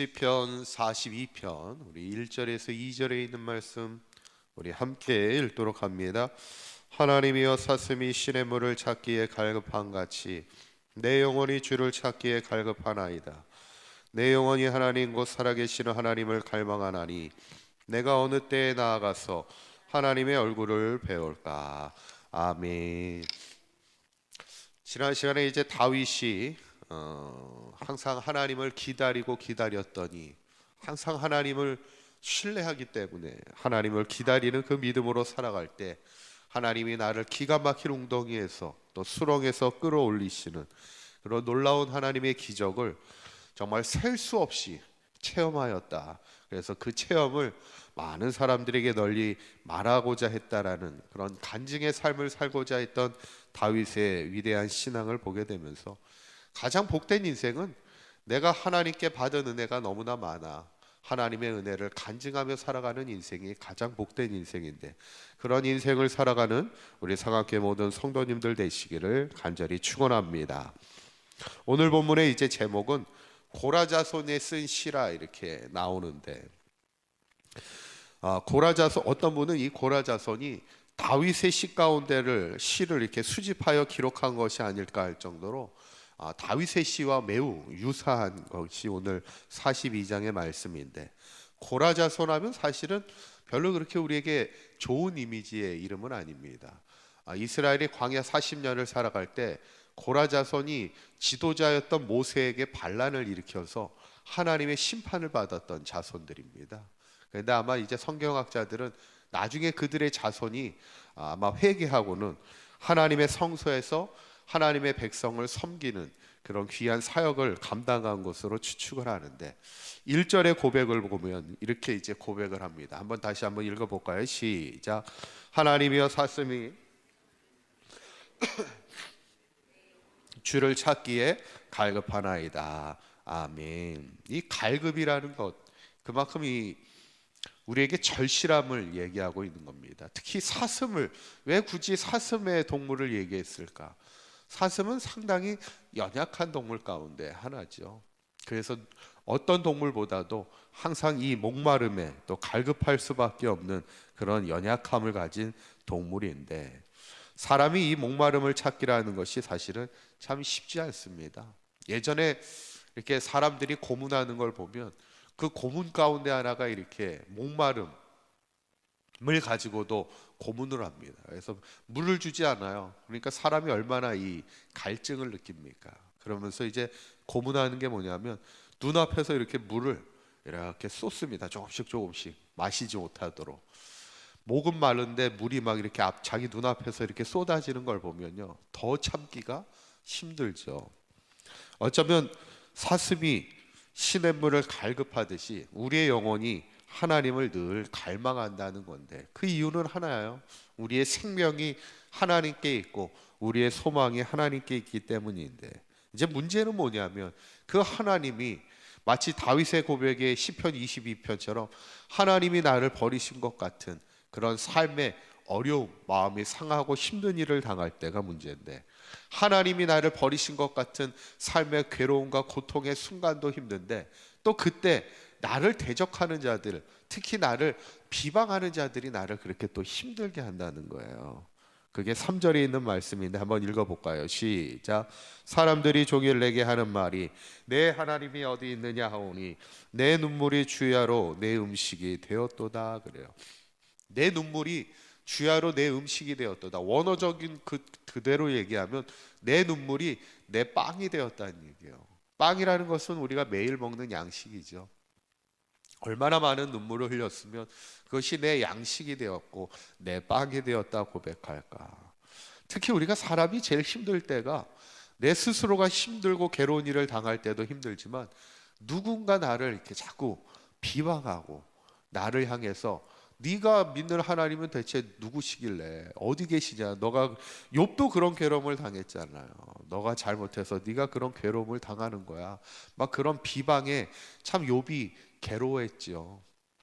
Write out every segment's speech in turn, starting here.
시편 42편 우리 1절에서 2절에 있는 말씀 우리 함께 읽도록 합니다. 하나님이여 사슴이 시냇 물을 찾기에 갈급한 같이 내 영혼이 주를 찾기에 갈급하나이다. 내 영혼이 하나님 곧 살아계시는 하나님을 갈망하나니 내가 어느 때에 나아가서 하나님의 얼굴을 배울까. 아멘. 지난 시간에 이제 다윗이 항상 하나님을 기다리고 기다렸더니 항상 하나님을 신뢰하기 때문에 하나님을 기다리는 그 믿음으로 살아갈 때 하나님이 나를 기가 막힌 웅덩이에서 또 수렁에서 끌어올리시는 그런 놀라운 하나님의 기적을 정말 셀 수 없이 체험하였다. 그래서 그 체험을 많은 사람들에게 널리 말하고자 했다라는 그런 간증의 삶을 살고자 했던 다윗의 위대한 신앙을 보게 되면서 가장 복된 인생은 내가 하나님께 받은 은혜가 너무나 많아 하나님의 은혜를 간증하며 살아가는 인생이 가장 복된 인생인데, 그런 인생을 살아가는 우리 상학교회 모든 성도님들 되시기를 간절히 축원합니다. 오늘 본문의 이제 제목은 고라자손이 쓴 시라 이렇게 나오는데, 고라자손, 어떤 분은 이 고라자손이 다윗의 시 가운데를 시를 이렇게 수집하여 기록한 것이 아닐까 할 정도로 다윗의 시와 매우 유사한 것이 오늘 42장의 말씀인데, 고라자손 하면 사실은 별로 그렇게 우리에게 좋은 이미지의 이름은 아닙니다. 이스라엘이 광야 40년을 살아갈 때 고라자손이 지도자였던 모세에게 반란을 일으켜서 하나님의 심판을 받았던 자손들입니다. 그런데 아마 이제 성경학자들은 나중에 그들의 자손이 아마 회개하고는 하나님의 성소에서 하나님의 백성을 섬기는 그런 귀한 사역을 감당한 것으로 추측을 하는데, 1절의 고백을 보면 이렇게 이제 고백을 합니다. 한번 다시 한번 읽어볼까요? 시작. 하나님이여 사슴이 주를 찾기에 갈급하나이다. 아멘. 이 갈급이라는 것, 그만큼 우리에게 절실함을 얘기하고 있는 겁니다. 특히 사슴을, 왜 굳이 사슴의 동물을 얘기했을까? 사슴은 상당히 연약한 동물 가운데 하나죠. 그래서 어떤 동물보다도 항상 이 목마름에 또 갈급할 수밖에 없는 그런 연약함을 가진 동물인데, 사람이 이 목마름을 찾기라는 것이 사실은 참 쉽지 않습니다. 예전에 이렇게 사람들이 고문하는 걸 보면 그 고문 가운데 하나가 이렇게 목마름을 가지고도 고문을 합니다. 그래서 물을 주지 않아요. 그러니까 사람이 얼마나 이 갈증을 느낍니까? 그러면서 이제 고문하는 게 뭐냐면 눈앞에서 이렇게 물을 이렇게 쏟습니다. 조금씩 조금씩 마시지 못하도록. 목은 마른데 물이 막 이렇게 자기 눈앞에서 이렇게 쏟아지는 걸 보면요, 더 참기가 힘들죠. 어쩌면 사슴이 시냇물을 갈급하듯이 우리의 영혼이 하나님을 늘 갈망한다는 건데, 그 이유는 하나예요. 우리의 생명이 하나님께 있고 우리의 소망이 하나님께 있기 때문인데, 이제 문제는 뭐냐면 그 하나님이 마치 다윗의 고백의 시편 22편처럼 하나님이 나를 버리신 것 같은 그런 삶의 어려움, 마음이 상하고 힘든 일을 당할 때가 문제인데, 하나님이 나를 버리신 것 같은 삶의 괴로움과 고통의 순간도 힘든데, 또 그때 나를 대적하는 자들, 특히 나를 비방하는 자들이 나를 그렇게 또 힘들게 한다는 거예요. 그게 3절에 있는 말씀인데 한번 읽어볼까요? 시작. 사람들이 종일 내게 하는 말이 내 하나님이 어디 있느냐 하오니 내 눈물이 주야로 내 음식이 되었도다. 그래요. 내 눈물이 주야로 내 음식이 되었도다. 원어적인 그대로 얘기하면 내 눈물이 내 빵이 되었다는 얘기예요. 빵이라는 것은 우리가 매일 먹는 양식이죠. 얼마나 많은 눈물을 흘렸으면 그것이 내 양식이 되었고 내 빵이 되었다 고백할까. 특히 우리가 사람이 제일 힘들 때가 내 스스로가 힘들고 괴로운 일을 당할 때도 힘들지만, 누군가 나를 이렇게 자꾸 비방하고 나를 향해서 네가 믿는 하나님은 대체 누구시길래 어디 계시냐, 너가 욥도 그런 괴로움을 당했잖아요. 너가 잘못해서 네가 그런 괴로움을 당하는 거야. 막 그런 비방에 참 욥이 괴로워했죠.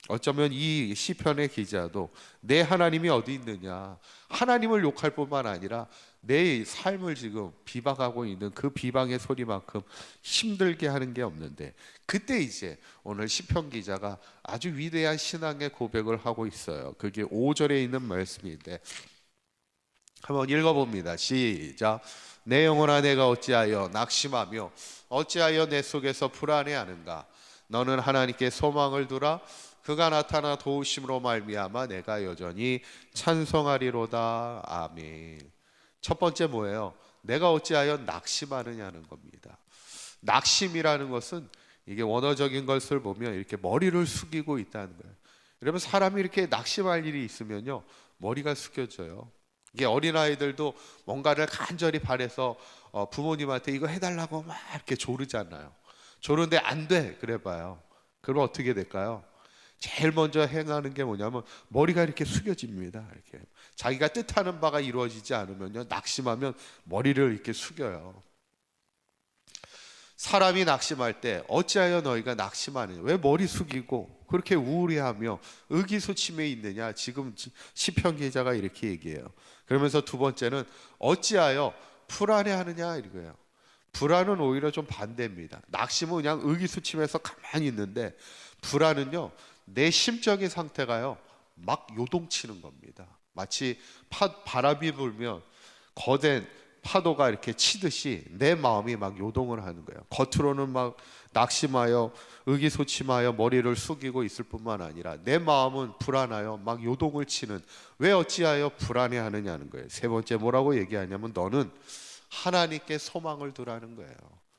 어쩌면 이 시편의 기자도 내 하나님이 어디 있느냐, 하나님을 욕할 뿐만 아니라 내 삶을 지금 비방하고 있는 그 비방의 소리만큼 힘들게 하는 게 없는데, 그때 이제 오늘 시편 기자가 아주 위대한 신앙의 고백을 하고 있어요. 그게 5절에 있는 말씀인데 한번 읽어봅니다. 시작. 내 영혼아 내가 어찌하여 낙심하며 어찌하여 내 속에서 불안해하는가. 너는 하나님께 소망을 두라. 그가 나타나 도우심으로 말미암아 내가 여전히 찬송하리로다. 아멘. 첫 번째 뭐예요? 내가 어찌하여 낙심하느냐는 겁니다. 낙심이라는 것은 이게 원어적인 것을 보면 이렇게 머리를 숙이고 있다는 거예요. 여러분, 사람이 이렇게 낙심할 일이 있으면요, 머리가 숙여져요. 이게 어린아이들도 뭔가를 간절히 바래서 부모님한테 이거 해달라고 막 이렇게 조르잖아요. 조르는데 안 돼 그래 봐요. 그럼 어떻게 될까요? 제일 먼저 행하는 게 뭐냐면 머리가 이렇게 숙여집니다. 이렇게 자기가 뜻하는 바가 이루어지지 않으면요, 낙심하면 머리를 이렇게 숙여요. 사람이 낙심할 때 어찌하여 너희가 낙심하느냐, 왜 머리 숙이고 그렇게 우울해하며 의기소침해 있느냐, 지금 시편 기자가 이렇게 얘기해요. 그러면서 두 번째는 어찌하여 불안해하느냐 이거예요. 불안은 오히려 좀 반대입니다. 낙심은 그냥 의기소침해서 가만히 있는데, 불안은요, 내 심적인 상태가요 막 요동치는 겁니다. 마치 바람이 불면 거센 파도가 이렇게 치듯이 내 마음이 막 요동을 하는 거예요. 겉으로는 막 낙심하여 의기소침하여 머리를 숙이고 있을 뿐만 아니라 내 마음은 불안하여 막 요동을 치는, 왜 어찌하여 불안해하느냐는 거예요. 세 번째 뭐라고 얘기하냐면 너는 하나님께 소망을 두라는 거예요.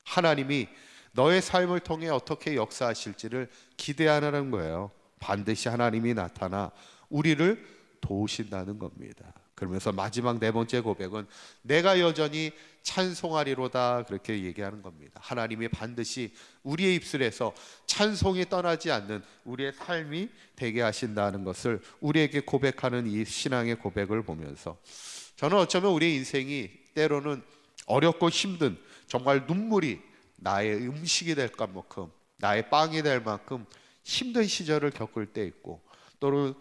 하나님이 너의 삶을 통해 어떻게 역사하실지를 기대하라는 거예요. 반드시 하나님이 나타나 우리를 도우신다는 겁니다. 그러면서 마지막 네 번째 고백은 내가 여전히 찬송하리로다, 그렇게 얘기하는 겁니다. 하나님이 반드시 우리의 입술에서 찬송이 떠나지 않는 우리의 삶이 되게 하신다는 것을 우리에게 고백하는 이 신앙의 고백을 보면서 저는 어쩌면 우리 인생이 때로는 어렵고 힘든, 정말 눈물이 나의 음식이 될 만큼, 나의 빵이 될 만큼 힘든 시절을 겪을 때 있고, 또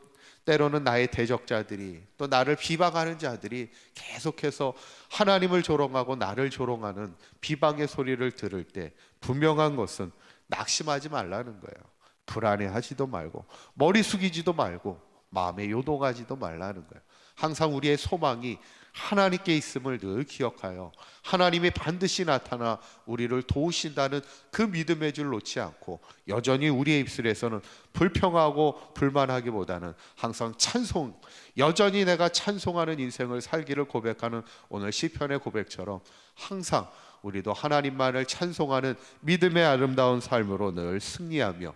때로는 나의 대적자들이, 또 나를 비방하는 자들이 계속해서 하나님을 조롱하고 나를 조롱하는 비방의 소리를 들을 때 분명한 것은 낙심하지 말라는 거예요. 불안해하지도 말고 머리 숙이지도 말고 마음에 요동하지도 말라는 거예요. 항상 우리의 소망이 하나님께 있음을 늘 기억하여 하나님이 반드시 나타나 우리를 도우신다는 그 믿음의 줄 놓지 않고, 여전히 우리의 입술에서는 불평하고 불만하기보다는 항상 찬송, 여전히 내가 찬송하는 인생을 살기를 고백하는 오늘 시편의 고백처럼 항상 우리도 하나님만을 찬송하는 믿음의 아름다운 삶으로 늘 승리하며,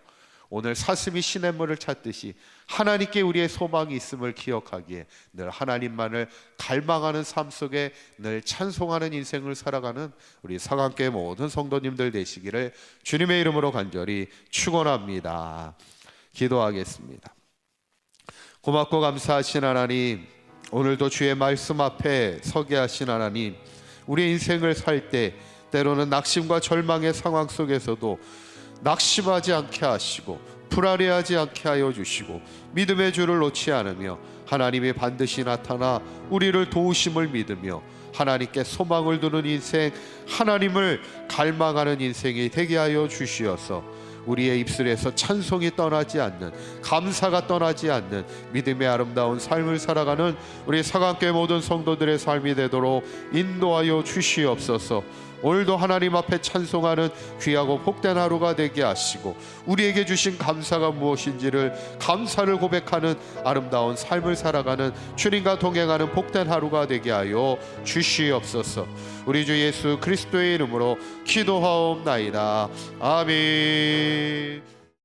오늘 사슴이 시냇물을 찾듯이 하나님께 우리의 소망이 있음을 기억하기에 늘 하나님만을 갈망하는 삶 속에 늘 찬송하는 인생을 살아가는 우리 사강교회 모든 성도님들 되시기를 주님의 이름으로 간절히 축원합니다. 기도하겠습니다. 고맙고 감사하신 하나님, 오늘도 주의 말씀 앞에 서게 하신 하나님, 우리 인생을 살 때 때로는 낙심과 절망의 상황 속에서도 낙심하지 않게 하시고 불안해하지 않게 하여 주시고 믿음의 줄을 놓지 않으며 하나님이 반드시 나타나 우리를 도우심을 믿으며 하나님께 소망을 두는 인생, 하나님을 갈망하는 인생이 되게 하여 주시어서 우리의 입술에서 찬송이 떠나지 않는, 감사가 떠나지 않는 믿음의 아름다운 삶을 살아가는 우리 사강교회 모든 성도들의 삶이 되도록 인도하여 주시옵소서. 오늘도 하나님 앞에 찬송하는 귀하고 복된 하루가 되게 하시고 우리에게 주신 감사가 무엇인지를 감사를 고백하는 아름다운 삶을 살아가는 주님과 동행하는 복된 하루가 되게 하여 주시옵소서. 우리 주 예수 그리스도의 이름으로 기도하옵나이다. 아멘.